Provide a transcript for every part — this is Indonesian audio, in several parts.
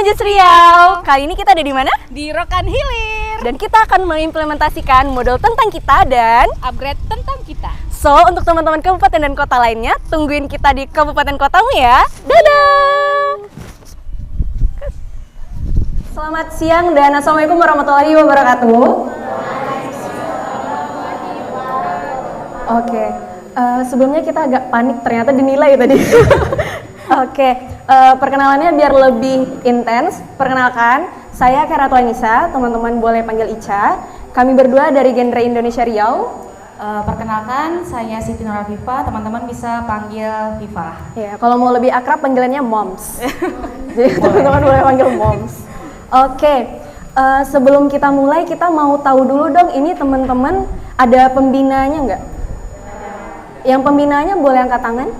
Jus Riau. Kali ini kita ada di mana? Di Rokan Hilir. Dan kita akan mengimplementasikan modul tentang kita dan upgrade tentang kita. So, untuk teman-teman kabupaten dan kota lainnya, tungguin kita di kabupaten kotamu ya. Dadah! Selamat siang dan Assalamualaikum warahmatullahi wabarakatuh. Oke, sebelumnya kita agak panik ternyata dinilai tadi. Oke, perkenalannya biar lebih intens. Perkenalkan, saya Keratua Anissa, teman-teman boleh panggil Ica. Kami berdua dari genre Indonesia Riau. Perkenalkan, saya Siti Nora Viva, teman-teman bisa panggil Viva. Ya, kalau mau lebih akrab panggilannya Moms. Jadi teman-teman boleh panggil Moms. Oke, sebelum kita mulai kita mau tahu dulu dong, ini teman-teman ada pembinanya nggak? Yang pembinanya boleh angkat tangan?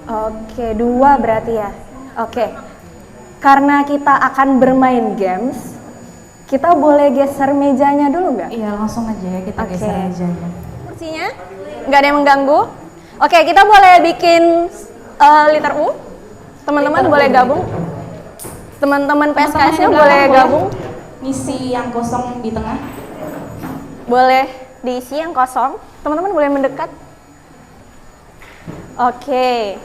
Oke, 2 berarti ya. Oke, karena kita akan bermain games, kita boleh geser mejanya dulu nggak? Iya, langsung aja ya kita geser mejanya. Kursinya? Nggak ada yang mengganggu? Oke, kita boleh bikin liter U. Teman-teman boleh gabung. Teman-teman PSKS-nya boleh gabung. Ngisi yang kosong di tengah. Boleh diisi yang kosong. Teman-teman boleh mendekat. Oke.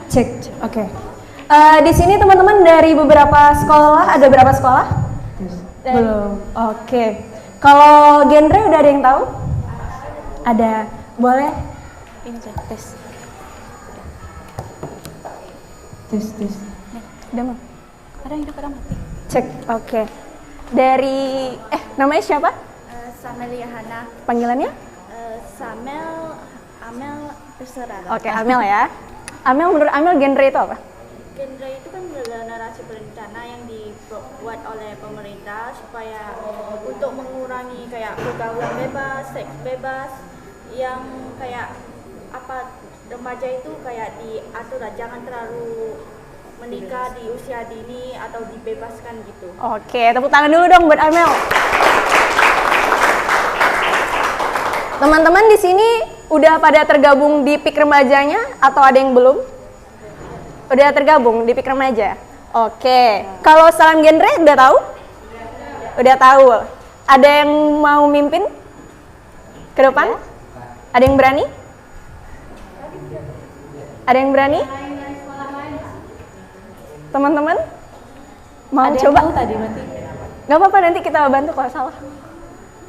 Cek. Oke. Di sini teman-teman dari beberapa sekolah, ada berapa sekolah? Belum. Oke. Kalau genre udah ada yang tahu? Ada. Boleh? Ini cek tes. Tes. Udah mau? Ada yang udah pada mati. Cek. Oke. Dari namanya siapa? Samelia Hana, Panggilannya? Amel Pesera. Oke, Amel ya. Amel, menurut Amel genre itu apa? Genre itu kan adalah narasi berencana yang dibuat oleh pemerintah supaya untuk mengurangi kayak pergaulan bebas, seks bebas, yang kayak apa remaja itu kayak diatur jangan terlalu menikah di usia dini atau dibebaskan gitu. Oke, tepuk tangan dulu dong buat Amel. Teman-teman di sini udah pada tergabung di PIK remajanya atau ada yang belum? Udah tergabung di PIK remaja? Oke. Kalau salam genre udah tahu? Udah tahu. Ada yang mau mimpin ke depan? Ada yang berani? Ada yang berani? Teman-teman? Mau Ada coba? yang tahu tadi berarti? Gak apa-apa, nanti kita bantu kalau salah.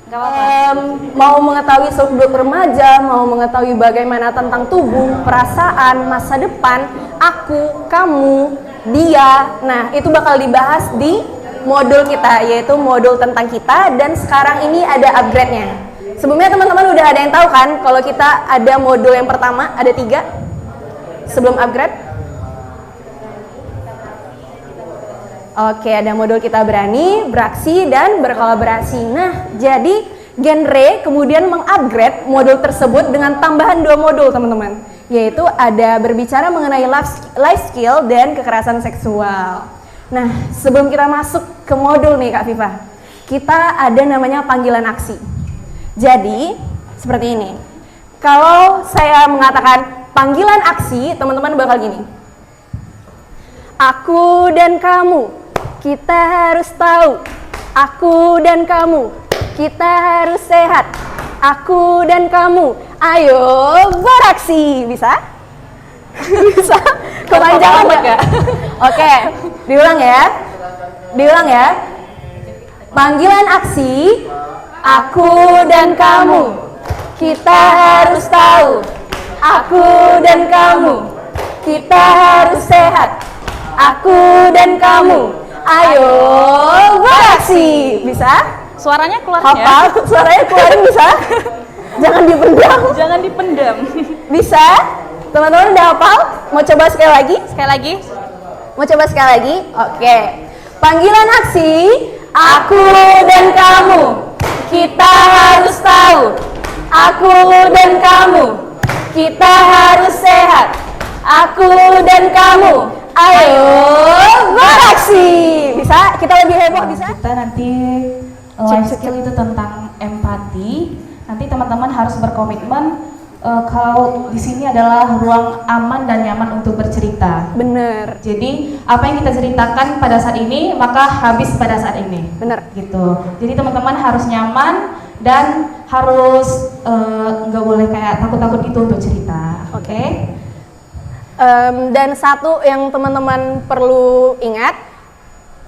Gak apa-apa. Mau mengetahui seluk-beluk remaja, mau mengetahui bagaimana tentang tubuh, perasaan, masa depan, aku, kamu, dia. Nah, itu bakal dibahas di modul kita, yaitu modul tentang kita, dan sekarang ini ada upgrade-nya. Sebelumnya teman-teman udah ada yang tahu kan, kalau kita ada modul yang pertama, ada 3 sebelum upgrade. Oke, ada modul kita berani, beraksi, dan berkolaborasi. Nah, jadi genre kemudian mengupgrade modul tersebut dengan tambahan 2 modul, teman-teman. Yaitu ada berbicara mengenai life skill dan kekerasan seksual. Nah, sebelum kita masuk ke modul nih Kak Viva, kita ada namanya panggilan aksi. Jadi, seperti ini. Kalau saya mengatakan panggilan aksi, teman-teman bakal gini. Aku dan kamu, kita harus tahu. Aku dan kamu, kita harus sehat. Aku dan kamu, ayo beraksi. Bisa? Bisa? Kepanjangan nggak? Oke, diulang ya. Diulang ya. Panggilan aksi, aku dan kamu, kita harus tahu. Aku dan kamu, kita harus sehat. Aku dan kamu, ayo beraksi. Bisa? Suaranya keluar ya? Hafal? Suaranya keluarin bisa? Jangan dipendam. Jangan dipendam. Bisa? Teman-teman udah hafal? Mau coba sekali lagi? Sekali lagi. Mau coba sekali lagi? Oke. Panggilan aksi, aku dan kamu, kita harus tahu. Aku dan kamu, kita harus sehat. Aku dan kamu, ayo beraksi. Bisa? Kita lebih heboh, bisa? Kita nanti life skill itu tentang empati. Nanti teman-teman harus berkomitmen kalau di sini adalah ruang aman dan nyaman untuk bercerita. Bener. Jadi apa yang kita ceritakan pada saat ini maka habis pada saat ini. Bener. Gitu. Jadi teman-teman harus nyaman dan harus nggak boleh kayak takut-takut gitu untuk cerita. Oke? Dan satu yang teman-teman perlu ingat,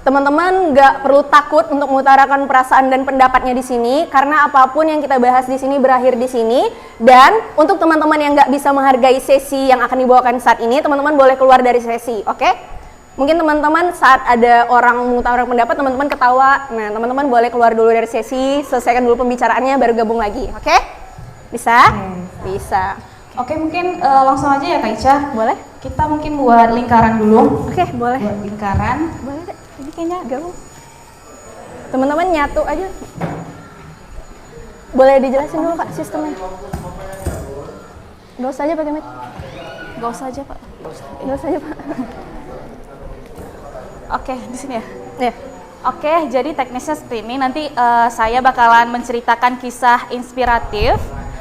teman-teman nggak perlu takut untuk mengutarakan perasaan dan pendapatnya di sini, karena apapun yang kita bahas di sini berakhir di sini. Dan untuk teman-teman yang nggak bisa menghargai sesi yang akan dibawakan saat ini, teman-teman boleh keluar dari sesi, oke? Mungkin teman-teman saat ada orang mengutarakan pendapat, teman-teman ketawa. Nah, teman-teman boleh keluar dulu dari sesi, selesaikan dulu pembicaraannya, baru gabung lagi, oke? Bisa? Bisa. Oke, mungkin langsung aja ya Kak Ica. Boleh? Kita mungkin buat lingkaran dulu. Oke, boleh. Buat lingkaran. Boleh deh, ini kayaknya gabung. Teman-teman nyatu aja. Boleh dijelasin dulu Kak sistemnya? Gak usah aja pakai mic. Gak usah aja, Pak. Gak usah aja Pak. Oke, di sini ya. Ya. Oke, jadi teknisnya seperti ini. Nanti saya bakalan menceritakan kisah inspiratif.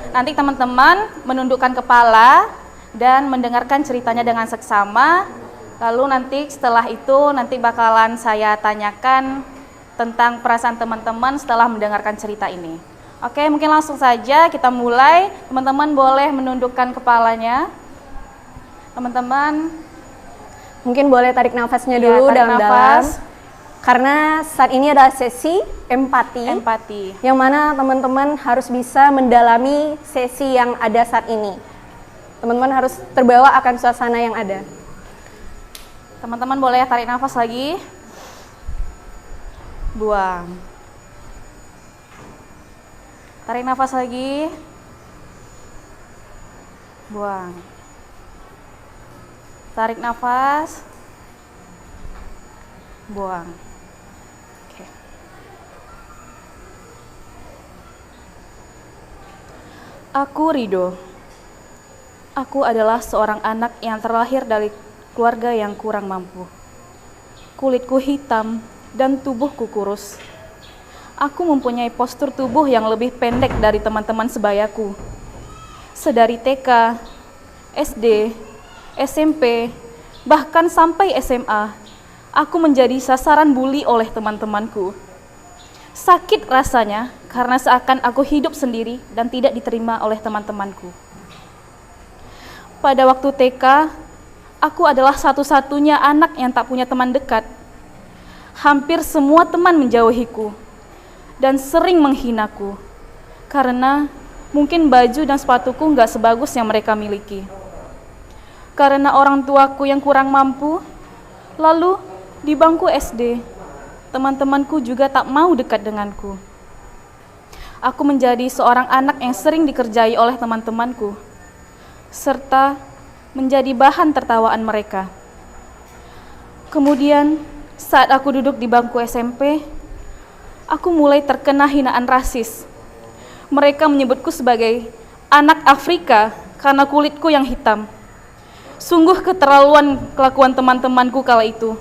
Nanti teman-teman menundukkan kepala dan mendengarkan ceritanya dengan seksama. Lalu nanti setelah itu nanti bakalan saya tanyakan tentang perasaan teman-teman setelah mendengarkan cerita ini. Oke, mungkin langsung saja kita mulai. Teman-teman boleh menundukkan kepalanya. Teman-teman Mungkin boleh tarik nafasnya Iya, dulu tarik dalam-dalam. nafas. Karena saat ini adalah sesi empati. Yang mana teman-teman harus bisa mendalami sesi yang ada saat ini. Teman-teman harus terbawa akan suasana yang ada. Teman-teman boleh tarik nafas lagi. Buang. Tarik nafas lagi. Buang. Tarik nafas. Buang. Oke. Aku Rido. Aku adalah seorang anak yang terlahir dari keluarga yang kurang mampu. Kulitku hitam dan tubuhku kurus. Aku mempunyai postur tubuh yang lebih pendek dari teman-teman sebayaku. Sedari TK, SD, SMP, bahkan sampai SMA, aku menjadi sasaran bully oleh teman-temanku. Sakit rasanya karena seakan aku hidup sendiri dan tidak diterima oleh teman-temanku. Pada waktu TK, aku adalah satu-satunya anak yang tak punya teman dekat. Hampir semua teman menjauhiku dan sering menghinaku karena mungkin baju dan sepatuku nggak sebagus yang mereka miliki. Karena orang tuaku yang kurang mampu, lalu di bangku SD, teman-temanku juga tak mau dekat denganku. Aku menjadi seorang anak yang sering dikerjai oleh teman-temanku, serta menjadi bahan tertawaan mereka. Kemudian, saat aku duduk di bangku SMP, aku mulai terkena hinaan rasis. Mereka menyebutku sebagai anak Afrika karena kulitku yang hitam. Sungguh keterlaluan kelakuan teman-temanku kala itu.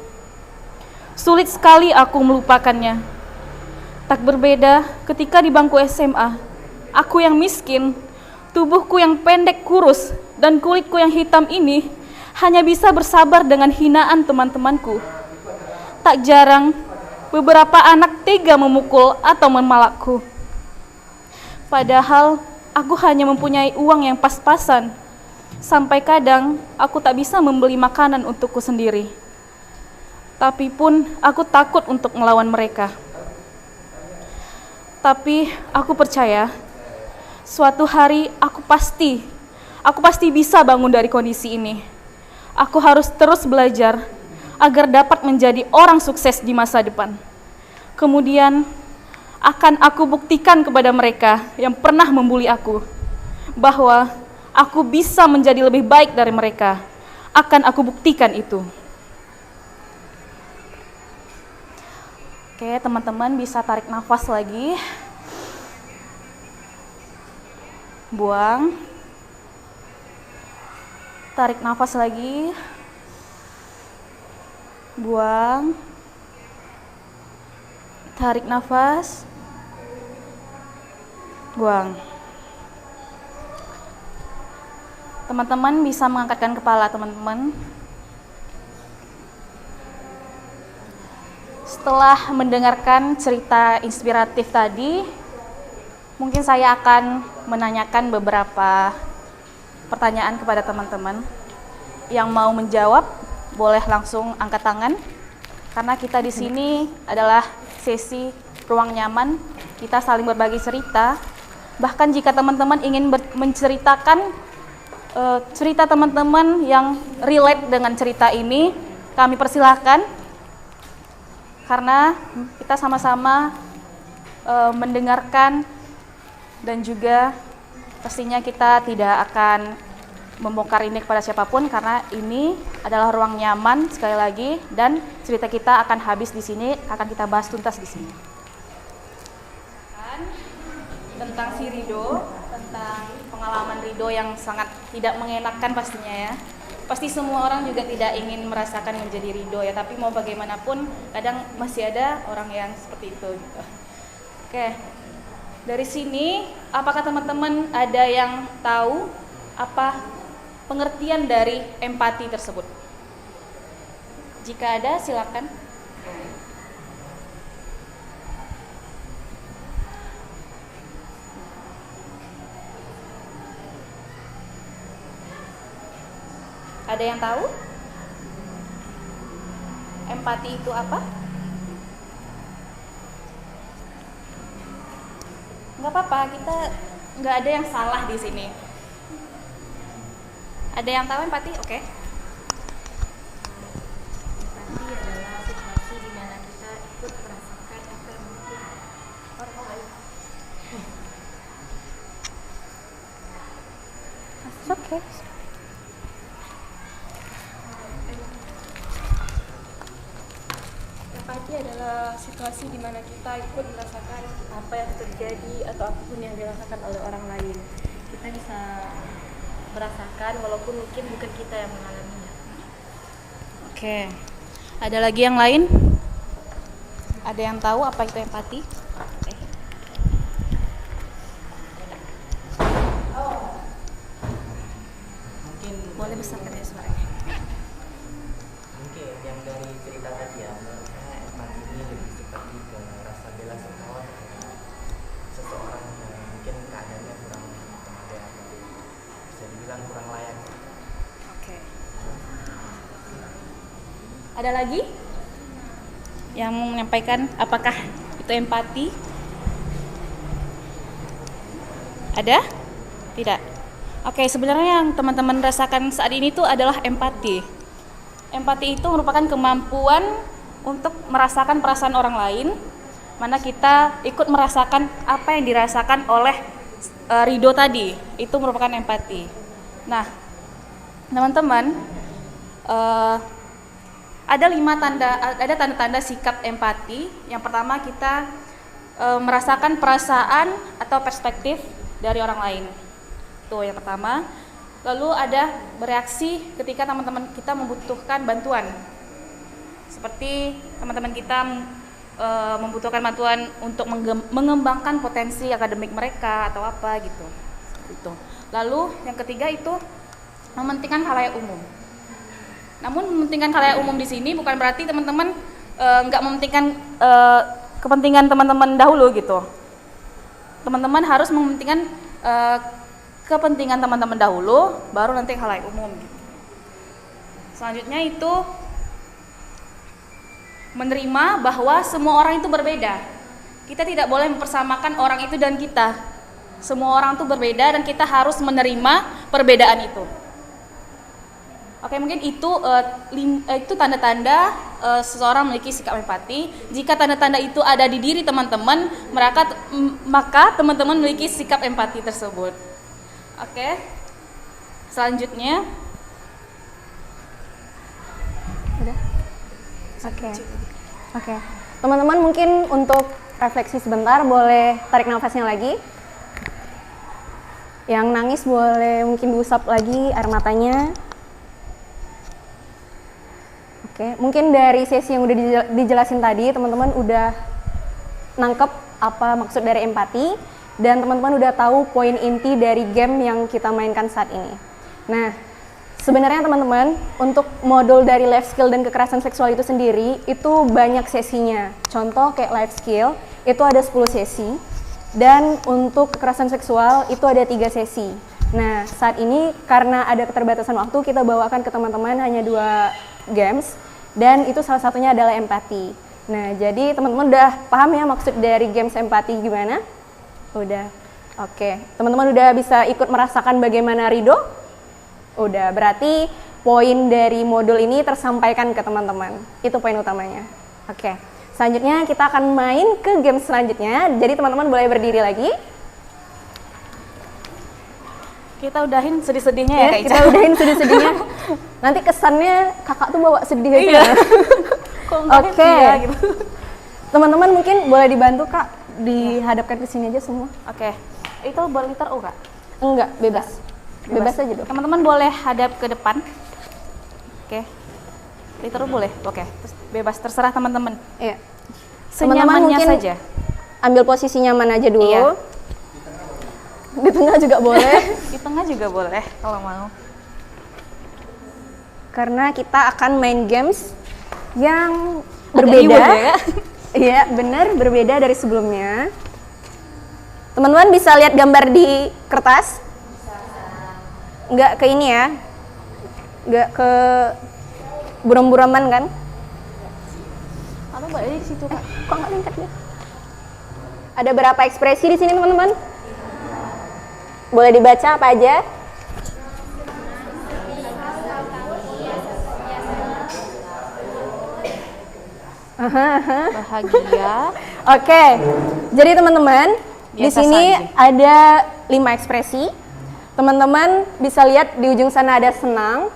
Sulit sekali aku melupakannya. Tak berbeda ketika di bangku SMA, aku yang miskin, tubuhku yang pendek kurus, dan kulitku yang hitam ini hanya bisa bersabar dengan hinaan teman-temanku. Tak jarang, beberapa anak tega memukul atau memalakku. Padahal, aku hanya mempunyai uang yang pas-pasan. Sampai kadang, aku tak bisa membeli makanan untukku sendiri. Tapi pun, aku takut untuk melawan mereka. Tapi, aku percaya, suatu hari aku pasti bisa bangun dari kondisi ini. Aku harus terus belajar agar dapat menjadi orang sukses di masa depan. Kemudian, akan aku buktikan kepada mereka yang pernah membuli aku bahwa aku bisa menjadi lebih baik dari mereka. Akan aku buktikan itu. Oke, teman-teman bisa tarik nafas lagi. Buang. Tarik nafas lagi. Buang. Tarik nafas. Buang. Teman-teman bisa mengangkatkan kepala teman-teman. Setelah mendengarkan cerita inspiratif tadi, mungkin saya akan menanyakan beberapa pertanyaan kepada teman-teman. Yang mau menjawab boleh langsung angkat tangan, karena kita di sini adalah sesi ruang nyaman, kita saling berbagi cerita. Bahkan jika teman-teman ingin menceritakan cerita teman-teman yang relate dengan cerita ini, kami persilahkan, karena kita sama-sama mendengarkan dan juga pastinya kita tidak akan membongkar ini kepada siapapun, karena ini adalah ruang nyaman sekali lagi, dan cerita kita akan habis di sini, akan kita bahas tuntas di sini. Tentang si Rido, tentang pengalaman Rido yang sangat tidak mengenakan pastinya ya. Pasti semua orang juga tidak ingin merasakan menjadi Rido ya, tapi mau bagaimanapun kadang masih ada orang yang seperti itu gitu. Oke, dari sini apakah teman-teman ada yang tahu apa pengertian dari empati tersebut? Jika ada, silakan. Ada yang tahu? Empati itu apa? Nggak apa-apa, kita nggak ada yang salah di sini. Ada yang tahu empati? Oke. Empati adalah situasi di mana kita ikut merasakan apa yang mungkin orang lain. Oke. Empati adalah situasi di mana kita ikut merasakan apa yang terjadi atau apapun yang dirasakan oleh orang lain. Kita bisa merasakan walaupun mungkin bukan kita yang mengalaminya. Oke. Ada lagi yang lain? Ada yang tahu apa itu empati? Mungkin Boleh besarkan ya suaranya. mungkin yang dari cerita tadi ya, menurut saya empati ini lebih seperti ke rasa bela sungkawa seseorang yang mungkin keadaannya kurang memadai atau bisa dibilang kurang layak. Oke. Ada lagi yang mau menyampaikan apakah itu empati? Ada? Tidak. Oke, sebenarnya yang teman-teman rasakan saat ini itu adalah empati. Empati itu merupakan kemampuan untuk merasakan perasaan orang lain, mana kita ikut merasakan apa yang dirasakan oleh Rido tadi. Itu merupakan empati. Nah, teman-teman, ada tanda-tanda sikap empati. Yang pertama, kita merasakan perasaan atau perspektif dari orang lain. Itu yang pertama. Lalu ada bereaksi ketika teman-teman kita membutuhkan bantuan. Seperti teman-teman kita membutuhkan bantuan untuk mengembangkan potensi akademik mereka atau apa gitu. Itu. Lalu yang ketiga itu mementingkan khalayak umum. Namun mementingkan khalayak umum di sini bukan berarti teman-teman nggak mementingkan kepentingan teman-teman dahulu gitu. Teman-teman harus mementingkan kepentingan teman-teman dahulu, baru nanti khalayak umum gitu. Selanjutnya itu menerima bahwa semua orang itu berbeda. Kita tidak boleh mempersamakan orang itu dan kita. Semua orang itu berbeda dan kita harus menerima perbedaan itu. Oke, mungkin itu tanda-tanda seseorang memiliki sikap empati. Jika tanda-tanda itu ada di diri teman-teman, maka teman-teman memiliki sikap empati tersebut. Oke, selanjutnya. Udah? Oke. Teman-teman mungkin untuk refleksi sebentar boleh tarik nafasnya lagi. Yang nangis boleh mungkin diusap lagi air matanya. Oke, mungkin dari sesi yang udah dijelasin tadi, teman-teman udah nangkep apa maksud dari empati, dan teman-teman udah tahu poin inti dari game yang kita mainkan saat ini. Nah, sebenarnya teman-teman, untuk modul dari life skill dan kekerasan seksual itu sendiri, itu banyak sesinya. Contoh kayak life skill, itu ada 10 sesi. Dan untuk kekerasan seksual, itu ada 3 sesi. Nah, saat ini karena ada keterbatasan waktu, kita bawakan ke teman-teman hanya 2 games. Dan itu salah satunya adalah empati. Nah, jadi teman-teman udah paham ya maksud dari games empati gimana? Udah. Oke, teman-teman udah bisa ikut merasakan bagaimana ridho? Udah, berarti poin dari modul ini tersampaikan ke teman-teman. Itu poin utamanya. Oke, selanjutnya kita akan main ke game selanjutnya. Jadi teman-teman boleh berdiri lagi. Kita udahin sedih-sedihnya ya, Kak Ica. Kita udahin sedih-sedihnya. Nanti kesannya kakak tuh bawa sedih aja. Iya. Oke. Gitu. Teman-teman mungkin boleh dibantu Kak, dihadapkan ke sini aja semua. Oke. Itu boleh liter U, Kak? Enggak, bebas. Bebas aja dong. Teman-teman boleh hadap ke depan. Oke. Liter U boleh? Oke. Terus bebas, terserah teman-teman. Iya. Senyamannya mungkin saja. Ambil posisi nyaman aja dulu. Iya. Di tengah juga boleh. Di tengah juga boleh kalau mau. Karena kita akan main games yang Agak berbeda. ribut ya, Kak? Iya, benar, berbeda dari sebelumnya. Teman-teman bisa lihat gambar di kertas? Nggak ke ini ya? Nggak ke buram-buraman kan? Atau boleh di situ, Kak? Kok nggak lengkap ya? Ada berapa ekspresi di sini teman-teman? Boleh dibaca apa aja? Bahagia. Oke, jadi teman-teman di Biasa sini saja. ada 5 ekspresi. Teman-teman bisa lihat di ujung sana ada senang,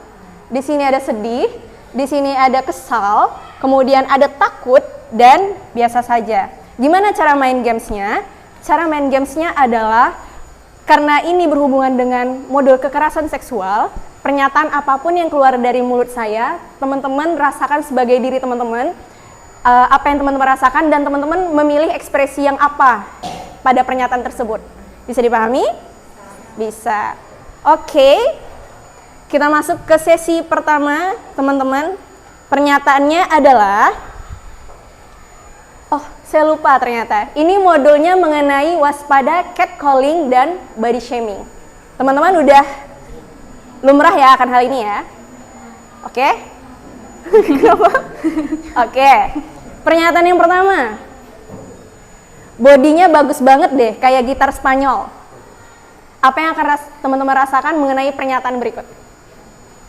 di sini ada sedih, di sini ada kesal, kemudian ada takut dan biasa saja. Gimana cara main gamesnya? Cara main gamesnya adalah karena ini berhubungan dengan modul kekerasan seksual, pernyataan apapun yang keluar dari mulut saya, teman-teman rasakan sebagai diri teman-teman. Apa yang teman-teman rasakan dan teman-teman memilih ekspresi yang apa pada pernyataan tersebut. Bisa dipahami? Bisa. Oke. Kita masuk ke sesi pertama, teman-teman. Pernyataannya adalah oh, saya lupa ternyata. Ini modulnya mengenai waspada catcalling dan body shaming. Teman-teman udah lumrah ya akan hal ini ya. Oke? Kenapa? Oke. Pernyataan yang pertama. Bodinya bagus banget deh, kayak gitar Spanyol. Apa yang akan teman-teman rasakan mengenai pernyataan berikut?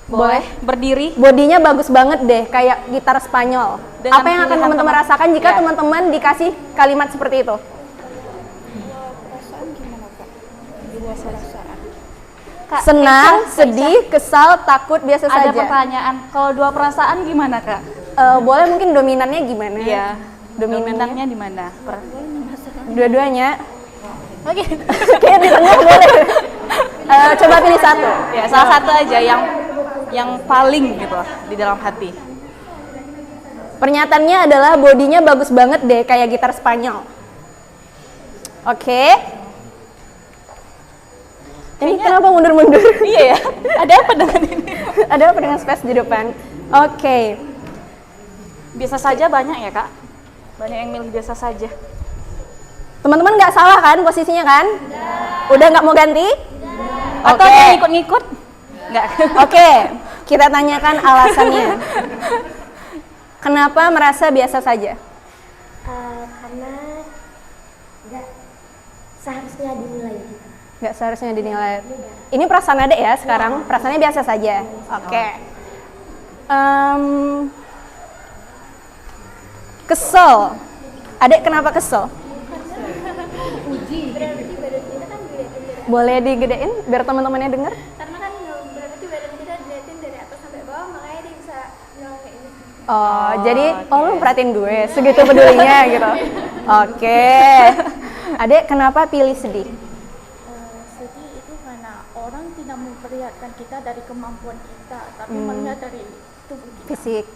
Boleh berdiri. Bodinya bagus banget deh, kayak gitar Spanyol. Dengan Apa yang akan pilihan teman-teman teman- rasakan jika Ya. teman-teman dikasih kalimat seperti itu? Kak, Senang, Kak Ica, sedih, kesal, takut, biasa Ada saja. pertanyaan. Kalau 2 perasaan gimana, Kak? Boleh mungkin dominannya gimana? Iya. Dominannya? Dominannya di mana? Dua-duanya. Oke. Kayak di tengah boleh. Coba pilih satu. Ya, salah satu aja yang paling gitu lah di dalam hati. Pernyataannya adalah bodinya bagus banget deh, kayak gitar Spanyol. Oke. Ini kenapa mundur-mundur? Iya ya. Ada apa dengan ini? Ada apa dengan space di depan? Oke. Biasa saja banyak ya, Kak? Banyak yang milih biasa saja. Teman-teman nggak salah kan posisinya kan? Udah nggak mau ganti? Atau ada yang ikut-ngikut? Enggak. Oke, kita tanyakan alasannya. Kenapa merasa biasa saja? Karena nggak seharusnya dinilai gitu. Nggak seharusnya dinilai. Ini perasaan adek ya sekarang? Perasaannya biasa saja? Oke. Kesel. Adek kenapa kesel? Boleh digedein biar teman-temannya dengar? Karena kan berarti badan kita dilihatin dari atas sampai bawah, makanya dia bisa bilang kayak gitu. Oh, jadi lu perhatiin gue segitu pedulinya gitu. Oke. Adek kenapa pilih sedih? Sedih itu karena orang tidak memperlihatkan kita dari kemampuan kita, tapi melihat dari tubuh kita. Fisik.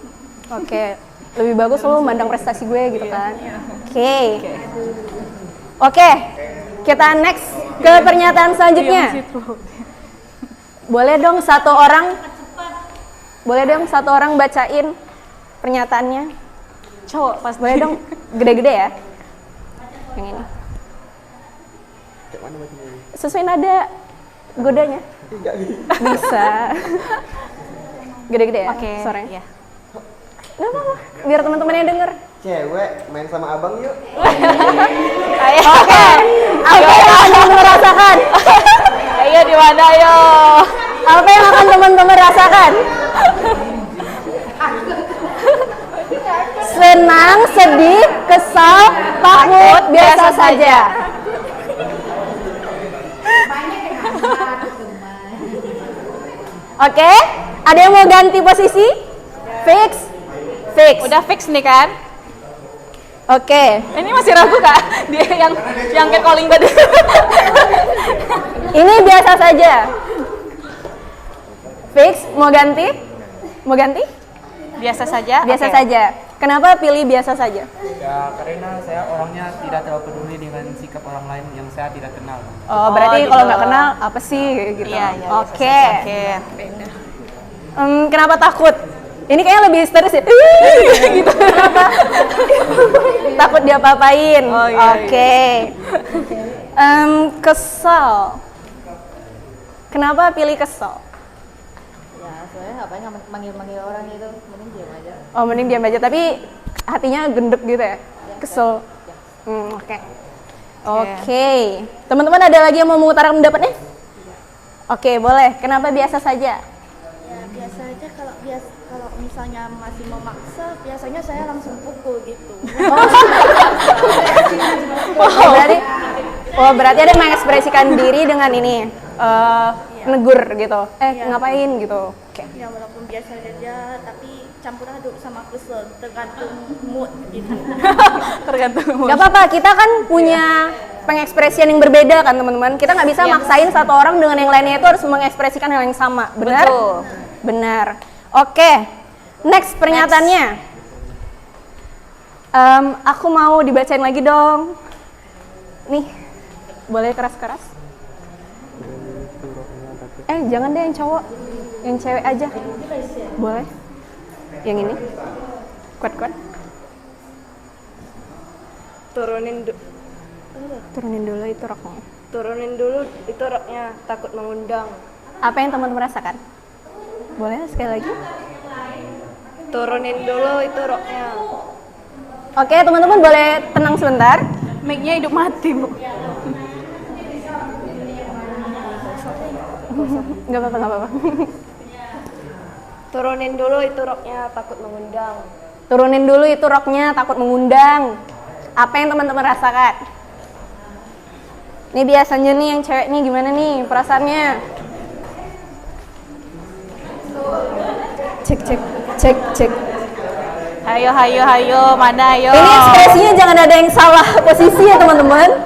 Oke. Lebih bagus lu mandang prestasi gue gitu kan. Oke. Oke. Kita next ke pernyataan selanjutnya. Boleh dong satu orang bacain pernyataannya. Cowok pasti. Boleh dong, gede-gede ya. Yang ini. Sesuai nada godanya. Bisa. Gede-gede ya. Oke. Suaranya. Iya. Nggak apa-apa, biar teman-temannya denger. Cewek main sama abang yuk. Oke. Apa yang akan teman-teman rasakan? Ayo di mana ayo? Apa yang akan teman-teman rasakan? Senang, sedih, kesal, takut, biasa saja. Oke, ada yang mau ganti posisi? Fix? Fix. Udah fix nih kan? Oke. Ini masih ragu Kak? Dia yang kayak calling tadi. Ini biasa saja. Fix, mau ganti? Mau ganti? Biasa saja. Biasa Oke. saja. Kenapa pilih biasa saja? Ya karena saya orangnya tidak terlalu peduli dengan sikap orang lain yang saya tidak kenal. Oh, berarti gitu. kalau nggak kenal apa sih gitu? Iya, iya. Oke. Oke. Kenapa takut? Ini kayaknya lebih histeris ya. Gitu. Kenapa? Takut diapa-apain. Oh, iya, Oke. Kesal. Kenapa pilih kesal? Ya, soalnya ngapain manggil-manggil orang itu, mending diam aja. Oh, mending diam aja. Tapi hatinya gendek gitu ya? Kesel. Oke. Oke. Teman-teman ada lagi yang mau mengutarakan pendapatnya? Oke, boleh. Kenapa biasa saja? Ya biasa aja kalau misalnya masih memaksa, biasanya saya langsung pukul gitu. Berarti ada mengekspresikan diri dengan ini negur gitu. Ngapain gitu. Oke. Ya walaupun biasa saja, tapi campur aduk sama kesel, tergantung mood gitu. Tergantung. Gak apa-apa, kita kan punya pengekspresian yang berbeda kan teman-teman. Kita nggak bisa maksain satu orang dengan yang lainnya itu harus mengekspresikan hal yang sama. Benar? Betul. Benar. Oke. Next pernyataannya. Aku mau dibacain lagi dong. Nih, boleh keras-keras? Jangan deh yang cowok, yang cewek aja. Boleh? Yang ini? Kuat-kuat. Turunin Dulu itu roknya. turunin dulu itu roknya, takut mengundang. Apa yang teman-teman rasakan? Boleh sekali lagi? Turunin dulu itu roknya. Oke, teman-teman boleh tenang sebentar. Mic-nya hidup mati, Bu. Nggak apa-apa. Turunin dulu itu roknya, takut mengundang. Turunin dulu itu roknya, takut mengundang. Apa yang teman-teman rasakan? Ini biasanya nih yang cewek nih gimana nih perasaannya? Cek. Hayo, mana ayo? Ini ekspresinya jangan ada yang salah posisi ya teman-teman.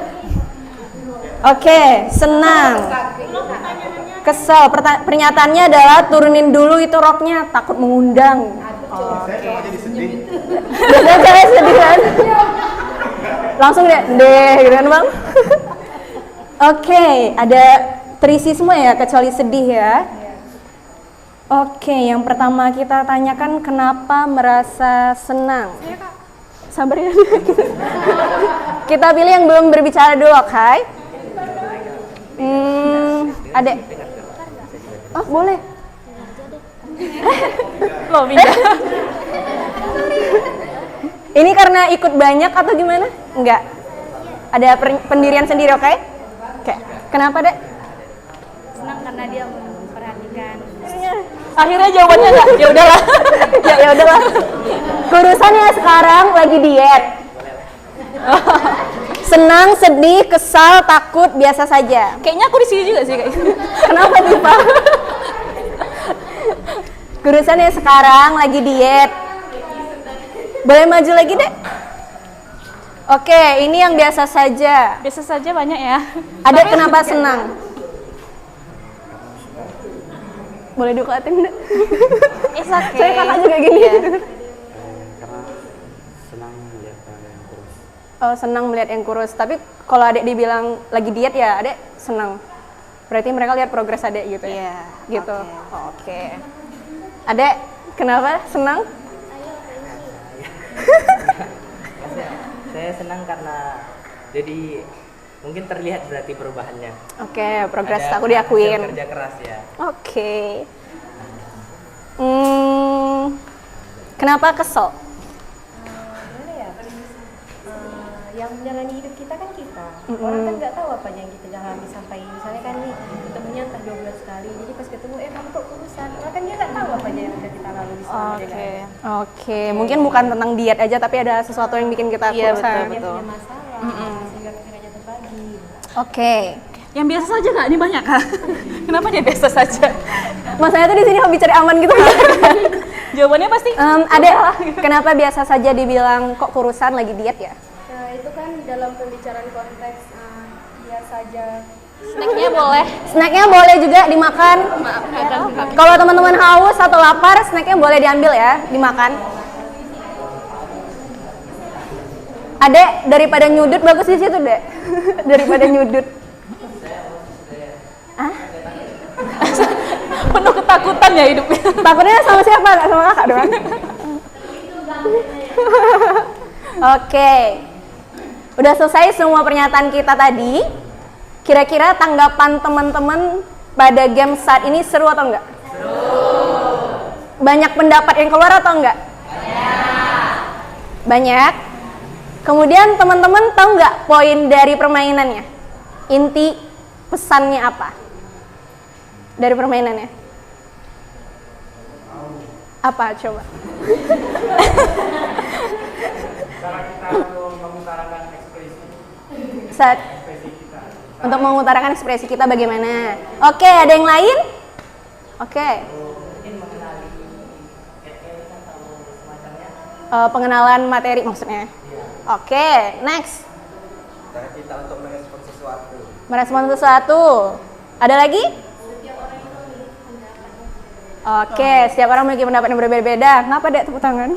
Oke, senang. Kesel. Pernyataannya adalah turunin dulu itu roknya, takut mengundang. Biasanya cewek sedih kan? Langsung deh gitu kan bang? Oke, ada terisi semua ya kecuali sedih ya. Oke, yang pertama kita tanyakan kenapa merasa senang. Sabar ya. Kita pilih yang belum berbicara dulu, oke? Adek. Oh, boleh. Loh, pindah. Ini karena ikut banyak atau gimana? Enggak. Ada pendirian sendiri, oke? Oke. Kenapa, Dek? Senang karena dia memperhatikan. Akhirnya jawabannya enggak. Ya udahlah. Ya udahlah. Kurusannya sekarang lagi diet. Senang, sedih, kesal, takut, biasa saja. Kayaknya aku di sini juga sih kayak gitu. Kenapa sih, Pak? Kurusannya sekarang lagi diet. Boleh maju lagi, Dek? Oke, ini yang biasa saja. Biasa saja banyak ya. Ada kenapa senang? Boleh dikuatin, Dek? It's okay. Saya kakak juga gini. Karena senang melihat yang kurus. Oh, senang melihat yang kurus. Tapi kalau Adek dibilang lagi diet ya, Adek senang. Berarti mereka lihat progres adek gitu ya? Iya, Gitu. Oke. Adek, kenapa senang? Saya senang karena jadi mungkin terlihat berarti perubahannya. Oke, progres Ada aku diakuin. hasil kerja keras ya. Oke. Kenapa kesel? Gimana ya? Yang menjalani hidup kita kan kita. Orang kan nggak tahu apa yang kita jalani sampai misalnya kan nih ketemunya entah 2 bulan sekali. Jadi pas ketemu kamu kok kurusan. Orang kan dia nggak tahu apa aja yang udah kita lalui selama dia nggak ada. Oke, mungkin bukan tentang diet aja tapi ada sesuatu yang bikin kita Iya, kurusan. betul. Dia punya masalah sehingga pikirannya terbagi. Oke. Yang biasa saja nggak? Ini banyak kah? Kenapa dia biasa saja? Mas saya tuh di sini hobi cari aman gitu. Jawabannya pasti Adek, kenapa biasa saja dibilang kok kurusan lagi diet ya? Nah itu kan dalam pembicaraan konteks biasa aja. snacknya boleh. Snacknya boleh juga dimakan. Kalau teman-teman haus atau lapar, snacknya boleh diambil ya, dimakan. Adek, daripada nyudut bagus di situ, Dek. Daripada nyudut. Ah? Penuh ketakutan ya hidupnya. Takutnya sama siapa? Nggak sama kakak doang. Oke. Udah selesai semua pernyataan kita tadi. Kira-kira tanggapan teman-teman pada game saat ini seru atau enggak? Seru. Banyak pendapat yang keluar atau enggak? Banyak. Kemudian teman-teman tahu nggak poin dari permainannya? Inti pesannya apa? Dari permainannya? Apa coba? Cara kita untuk mengutarakan ekspresi kita. Untuk mengutarakan ekspresi kita bagaimana? Oke, ada yang lain? Oke. Pengenalan materi maksudnya. Oke, next. Cara kita untuk merespon sesuatu. Merespon sesuatu. Ada lagi? Oke, setiap orang memiliki pendapat yang berbeda-beda. Ngapa Dek tepuk tangan?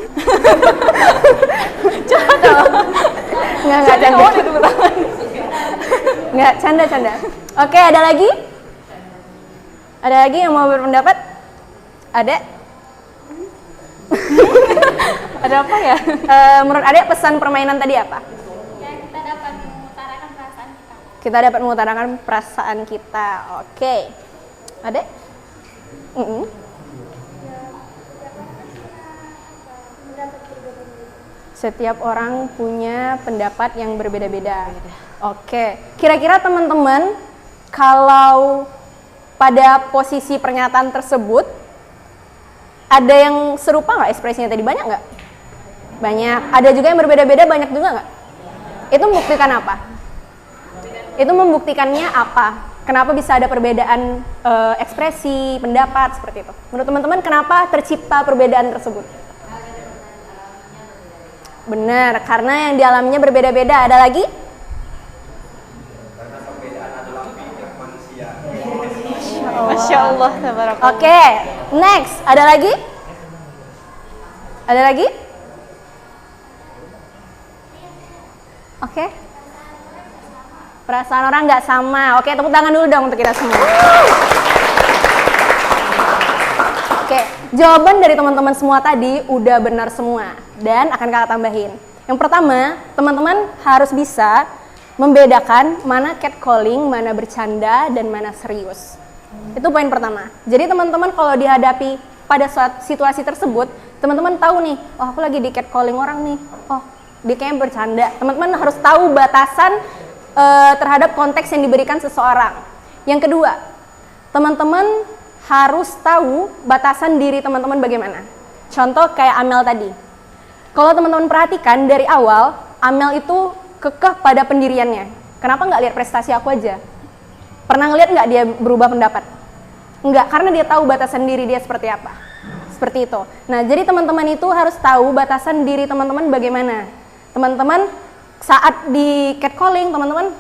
Nggak canda. Nggak, canda. Oke, ada lagi? Ada lagi yang mau berpendapat? Ada? Ada apa ya? Menurut Adek pesan permainan tadi apa? Ya, kita dapat mengutarakan perasaan kita. Kita dapat mengutarakan perasaan kita. Oke. Adek? Setiap orang punya pendapat yang berbeda-beda. Oke. Kira-kira teman-teman kalau pada posisi pernyataan tersebut ada yang serupa nggak ekspresinya tadi? Banyak nggak? Banyak. Ada juga yang berbeda-beda, banyak juga nggak? Itu membuktikan apa? Itu membuktikannya apa? Kenapa bisa ada perbedaan ekspresi, pendapat seperti itu? Menurut teman-teman kenapa tercipta perbedaan tersebut? Benar, karena yang dialaminya berbeda-beda. Ada lagi? Karena perbedaan adalah fitrah manusia. Masya Allah, tabarakallah. Oke, next. Ada lagi? Ada lagi? Oke. Perasaan orang nggak sama. Oke, tepuk tangan dulu dong untuk kita semua. Oke, jawaban dari teman-teman semua tadi udah benar semua dan akan kakak tambahin. Yang pertama, teman-teman harus bisa membedakan mana catcalling, mana bercanda, dan mana serius. Itu poin pertama. Jadi teman-teman kalau dihadapi pada suatu situasi tersebut, teman-teman tahu nih, oh aku lagi di catcalling orang nih, oh dia kayaknya bercanda. Teman-teman harus tahu batasan terhadap konteks yang diberikan seseorang. Yang kedua, teman-teman harus tahu batasan diri teman-teman bagaimana. Contoh kayak Amel tadi. Kalau teman-teman perhatikan dari awal, Amel itu kekeh pada pendiriannya. Kenapa nggak lihat prestasi aku aja? Pernah ngeliat nggak dia berubah pendapat? Enggak, karena dia tahu batasan diri dia seperti apa. Seperti itu. Nah, jadi teman-teman itu harus tahu batasan diri teman-teman bagaimana. Teman-teman saat di catcalling, teman-teman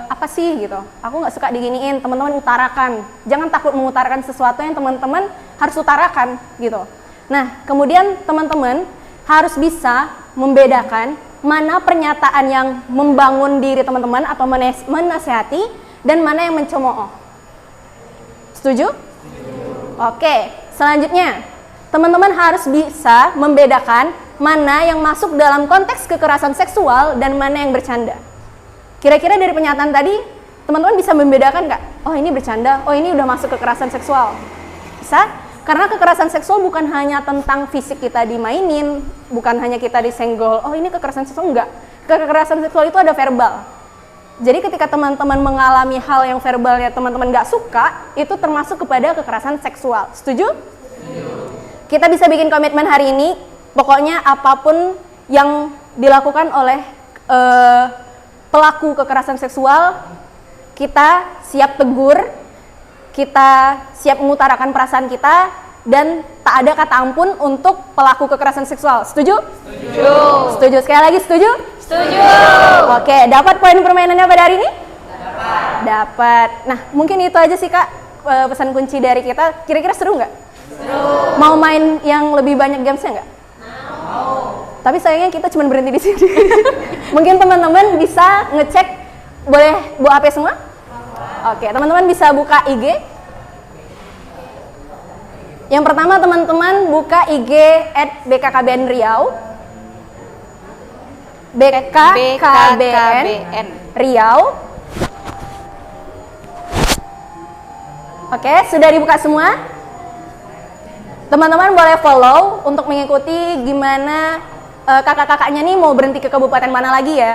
apa sih gitu, aku nggak suka diginiin, teman-teman utarakan. Jangan takut mengutarakan sesuatu yang teman-teman harus utarakan gitu. Nah, kemudian teman-teman harus bisa membedakan mana pernyataan yang membangun diri teman-teman atau menasehati dan mana yang mencemooh. Setuju? Oke, selanjutnya teman-teman harus bisa membedakan mana yang masuk dalam konteks kekerasan seksual dan mana yang bercanda. Kira-kira dari pernyataan tadi, teman-teman bisa membedakan nggak? Oh ini bercanda, oh ini udah masuk kekerasan seksual. Bisa? Karena kekerasan seksual bukan hanya tentang fisik kita dimainin, bukan hanya kita disenggol, oh ini kekerasan seksual, enggak. Kekerasan seksual itu ada verbal. Jadi ketika teman-teman mengalami hal yang verbalnya teman-teman nggak suka, itu termasuk kepada kekerasan seksual. Setuju? Kita bisa bikin komitmen hari ini, pokoknya apapun yang dilakukan oleh pelaku kekerasan seksual, kita siap tegur, kita siap mengutarakan perasaan kita, dan tak ada kata ampun untuk pelaku kekerasan seksual. Setuju? Setuju. Setuju. Sekali lagi setuju? Setuju. Oke, dapat poin permainannya pada hari ini? Dapat. Nah, mungkin itu aja sih Kak pesan kunci dari kita. Kira-kira seru nggak? Seru. Mau main yang lebih banyak gamesnya nggak? Mau. Tapi sayangnya kita cuma berhenti di sini. Mungkin teman-teman bisa ngecek, boleh bawa HP semua? Oke, teman-teman bisa buka IG. Yang pertama teman-teman buka IG @BKKBN Riau. BKKBN Riau. Oke, sudah dibuka semua? Teman-teman boleh follow untuk mengikuti gimana kakak-kakaknya nih mau berhenti ke kabupaten mana lagi ya.